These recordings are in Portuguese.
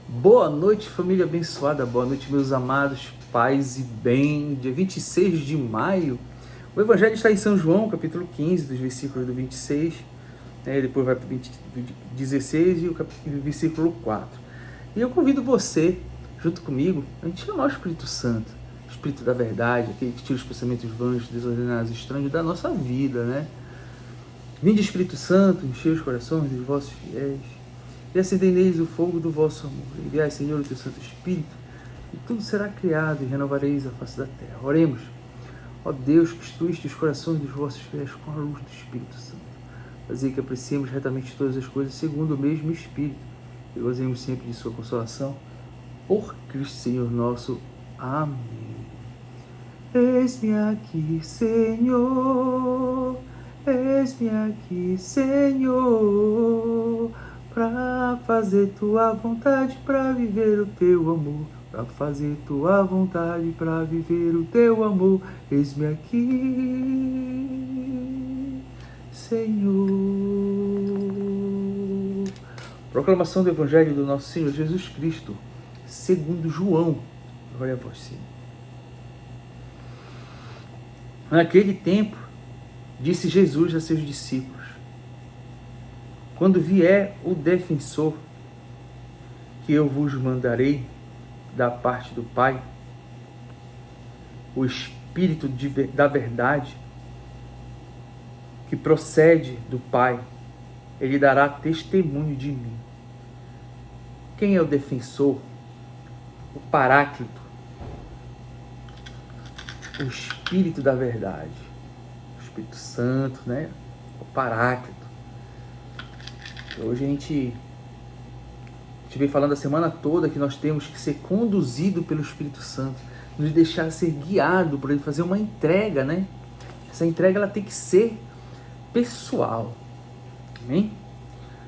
Boa noite, família abençoada, boa noite, meus amados, paz e bem. Dia 26 de maio, o Evangelho está em São João, capítulo 15, dos versículos do 26, depois vai para o 16 e o versículo 4. E eu convido você, junto comigo, a gente chamar o Espírito Santo, o Espírito da verdade, aquele que tira os pensamentos vãos, desordenados, estranhos da nossa vida, né? Vinde, Espírito Santo, enchei os corações dos vossos fiéis e acendei neles o fogo do vosso amor. Enviai, Senhor, o teu Santo Espírito, e tudo será criado, e renovareis a face da terra. Oremos. Ó Deus, que instruíste os corações dos vossos fiéis com a luz do Espírito Santo, fazei que apreciemos retamente todas as coisas segundo o mesmo Espírito, e gozemos sempre de sua consolação. Por Cristo Senhor nosso. Amém. Eis-me aqui, Senhor, eis-me aqui, Senhor, para fazer tua vontade, para viver o teu amor, para fazer tua vontade, para viver o teu amor. Eis-me aqui, Senhor. Proclamação do Evangelho do nosso Senhor Jesus Cristo, segundo João. Glória a vós, Senhor. Naquele tempo, disse Jesus a seus discípulos: quando vier o defensor, que eu vos mandarei da parte do Pai, o Espírito da verdade, que procede do Pai, ele dará testemunho de mim. Quem é o defensor? O Paráclito, o Espírito da verdade, o Espírito Santo, né? O Paráclito. Hoje a gente vem falando a semana toda que nós temos que ser conduzido pelo Espírito Santo, nos deixar ser guiado por ele, fazer uma entrega, né? Essa entrega ela tem que ser pessoal. Amém?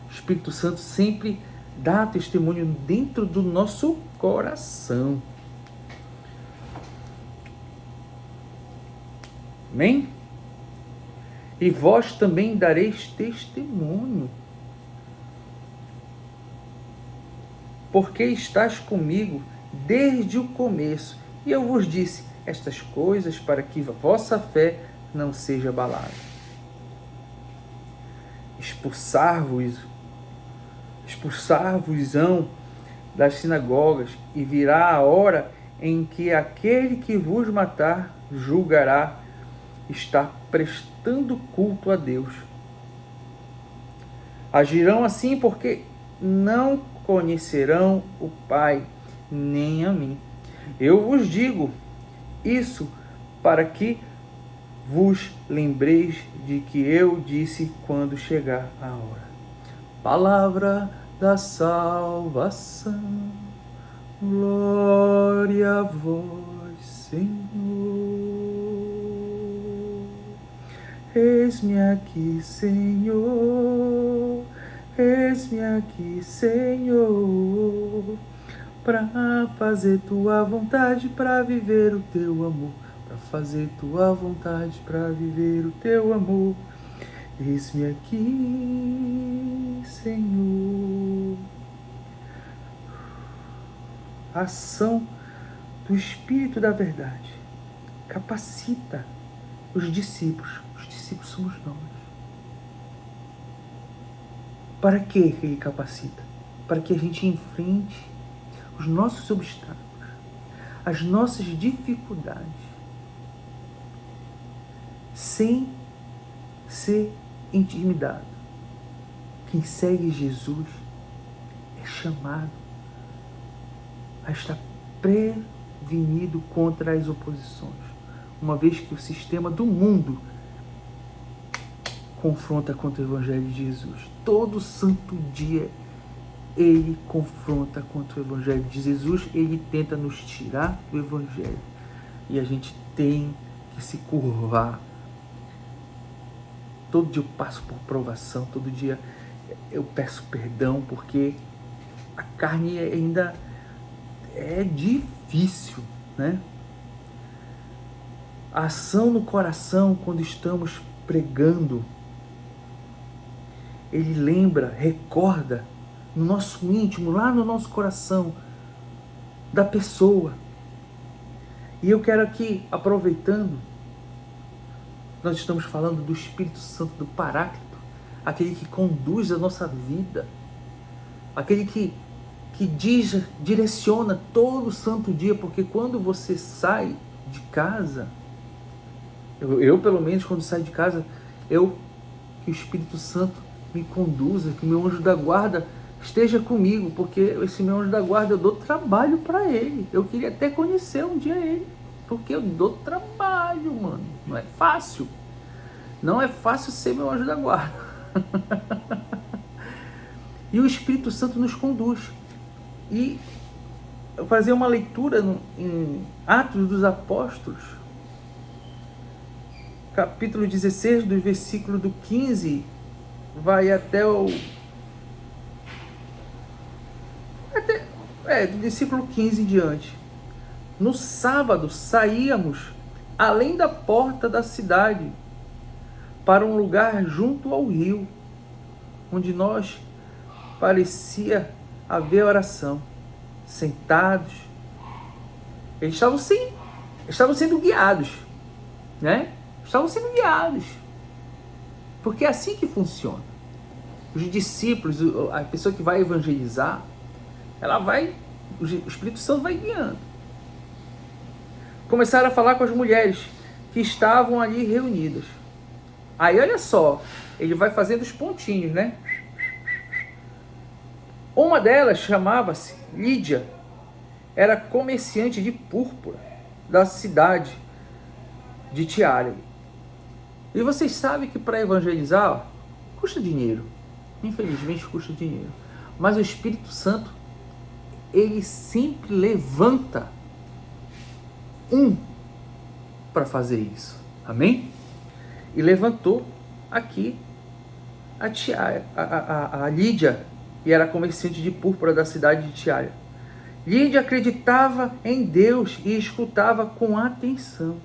O Espírito Santo sempre dá testemunho dentro do nosso coração. Amém? E vós também dareis testemunho, porque estás comigo desde o começo. E eu vos disse estas coisas para que a vossa fé não seja abalada. Expulsar-vos-ão das sinagogas, e virá a hora em que aquele que vos matar julgará estar prestando culto a Deus. Agirão assim porque não conhecerão o Pai, nem a mim. Eu vos digo isso para que vos lembreis de que eu disse quando chegar a hora. Palavra da salvação, glória a vós, Senhor. Eis-me aqui, Senhor, eis-me aqui, Senhor, para fazer tua vontade, para viver o teu amor, para fazer tua vontade, para viver o teu amor. Eis-me aqui, Senhor. A ação do Espírito da verdade capacita os discípulos. Os discípulos somos nós. Para que ele capacita? Para que a gente enfrente os nossos obstáculos, as nossas dificuldades, sem ser intimidado. Quem segue Jesus é chamado a estar prevenido contra as oposições, uma vez que o sistema do mundo confronta contra o Evangelho de Jesus. Todo santo dia ele confronta contra o Evangelho de Jesus, ele tenta nos tirar do Evangelho. E a gente tem que se curvar. Todo dia eu passo por provação, todo dia eu peço perdão, porque a carne ainda é difícil, né? A ação no coração, quando estamos pregando, ele lembra, recorda no nosso íntimo, lá no nosso coração, da pessoa. E eu quero aqui, aproveitando, nós estamos falando do Espírito Santo, do Paráclito, aquele que conduz a nossa vida, aquele que direciona todo santo dia, porque quando você sai de casa, eu pelo menos quando saio de casa, que o Espírito Santo me conduza, que o meu anjo da guarda esteja comigo, porque esse meu anjo da guarda eu dou trabalho para ele. Eu queria até conhecer um dia ele, porque eu dou trabalho, mano. Não é fácil. Não é fácil ser meu anjo da guarda. E o Espírito Santo nos conduz. E eu fazer uma leitura em Atos dos Apóstolos, capítulo 16, do versículo do 15, vai até o... do versículo 15 em diante. No sábado saíamos além da porta da cidade, para um lugar junto ao rio, onde nós parecia haver oração. Sentados, eles estavam sendo guiados, né? Estavam sendo guiados, porque é assim que funciona. Os discípulos, a pessoa que vai evangelizar, o Espírito Santo vai guiando. Começaram a falar com as mulheres que estavam ali reunidas. Aí olha só, ele vai fazendo os pontinhos, né? Uma delas chamava-se Lídia, era comerciante de púrpura da cidade de Tiatira. E vocês sabem que para evangelizar custa dinheiro, infelizmente custa dinheiro, mas o Espírito Santo, ele sempre levanta para fazer isso, amém? E levantou aqui a Lídia, e era comerciante de púrpura da cidade de Tiatira. Lídia acreditava em Deus e escutava com atenção.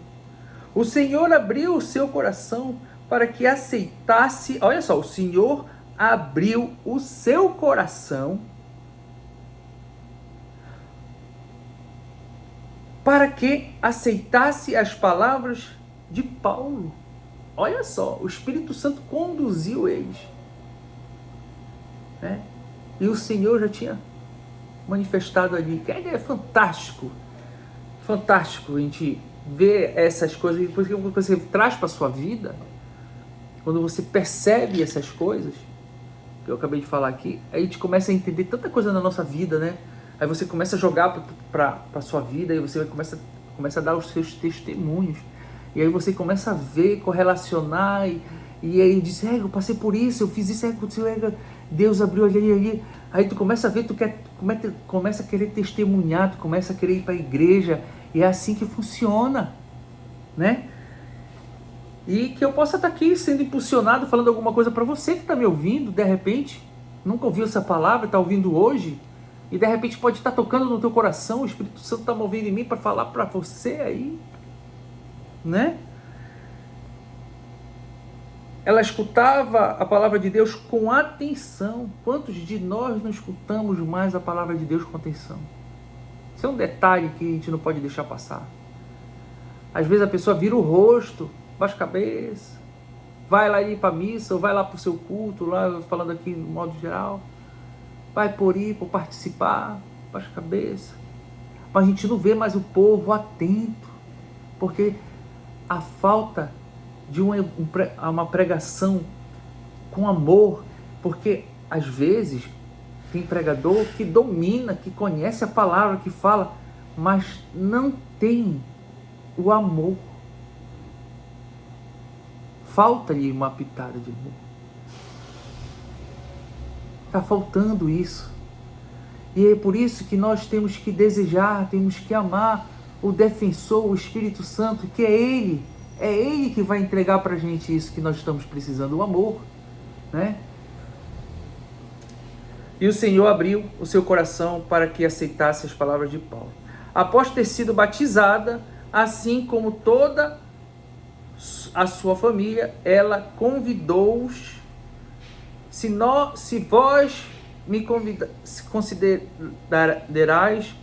O Senhor abriu o seu coração para que aceitasse, olha só, o Senhor abriu o seu coração para que aceitasse as palavras de Paulo. Olha só, o Espírito Santo conduziu eles, né? E o Senhor já tinha manifestado ali. É fantástico, fantástico a gente ver essas coisas. Depois que você traz para a sua vida, quando você percebe essas coisas que eu acabei de falar aqui, aí a gente começa a entender tanta coisa na nossa vida, né? Aí você começa a jogar para a sua vida, e você começa a dar os seus testemunhos, e aí você começa a ver, correlacionar, e aí diz, eu passei por isso, eu fiz isso, aconteceu, Deus abriu ali. Aí tu começa a ver, começa a querer testemunhar, tu começa a querer ir para a igreja, e é assim que funciona, né? E que eu possa estar aqui sendo impulsionado, falando alguma coisa para você que está me ouvindo, de repente, nunca ouviu essa palavra, está ouvindo hoje, e de repente pode estar tocando no teu coração, o Espírito Santo está movendo em mim para falar para você aí, né? Ela escutava a palavra de Deus com atenção. Quantos de nós não escutamos mais a palavra de Deus com atenção? Isso é um detalhe que a gente não pode deixar passar. Às vezes a pessoa vira o rosto, baixa a cabeça, vai lá ir para a missa, ou vai lá para o seu culto, lá falando aqui no modo geral, vai por participar, baixa a cabeça. Mas a gente não vê mais o povo atento, porque a falta de uma pregação com amor, porque às vezes tem pregador que domina, que conhece a palavra, que fala, mas não tem o amor. Falta-lhe uma pitada de amor. Está faltando isso. E é por isso que nós temos que desejar, temos que amar o defensor, o Espírito Santo, que é Ele que vai entregar para a gente isso que nós estamos precisando, o amor, né? E o Senhor abriu o seu coração para que aceitasse as palavras de Paulo. Após ter sido batizada, assim como toda a sua família, ela convidou-os: se vós se considerarás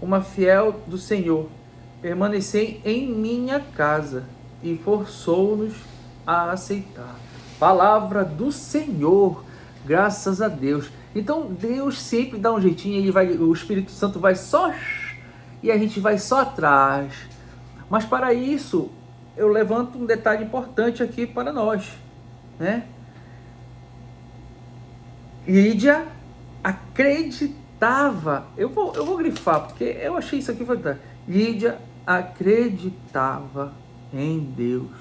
uma fiel do Senhor, permanecei em minha casa, e forçou-nos a aceitar. Palavra do Senhor, graças a Deus. Então Deus sempre dá um jeitinho, o Espírito Santo vai só e a gente vai só atrás. Mas para isso, eu levanto um detalhe importante aqui para nós, né? Lídia acreditava, eu vou grifar, porque eu achei isso aqui fantástico. Lídia acreditava em Deus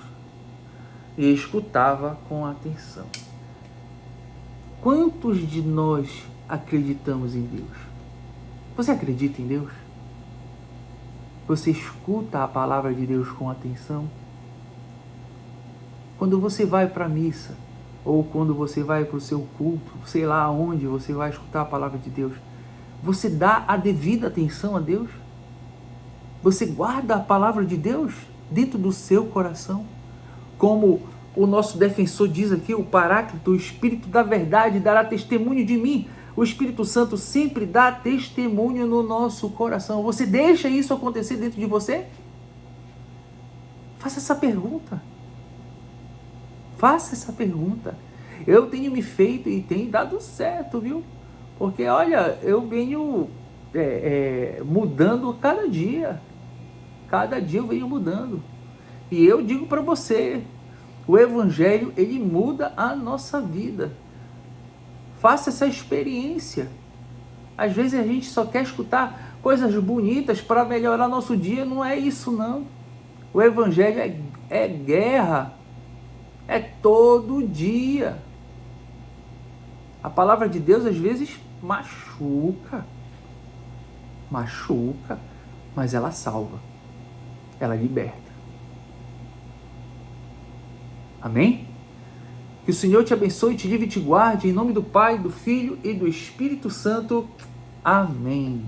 e escutava com atenção. Quantos de nós acreditamos em Deus? Você acredita em Deus? Você escuta a palavra de Deus com atenção? Quando você vai para a missa, ou quando você vai para o seu culto, sei lá onde você vai escutar a palavra de Deus, você dá a devida atenção a Deus? Você guarda a palavra de Deus dentro do seu coração? Como o nosso defensor diz aqui, o Paráclito, o Espírito da verdade dará testemunho de mim. O Espírito Santo sempre dá testemunho no nosso coração. Você deixa isso acontecer dentro de você? Faça essa pergunta. Faça essa pergunta. Eu tenho me feito e tem dado certo, viu? Porque, olha, eu venho mudando cada dia. Cada dia eu venho mudando. E eu digo para você, o Evangelho, ele muda a nossa vida. Faça essa experiência. Às vezes a gente só quer escutar coisas bonitas para melhorar nosso dia. Não é isso, não. O Evangelho é guerra. É todo dia. A palavra de Deus às vezes machuca, mas ela salva, ela liberta. Amém? Que o Senhor te abençoe, te livre e te guarde, em nome do Pai, do Filho e do Espírito Santo. Amém.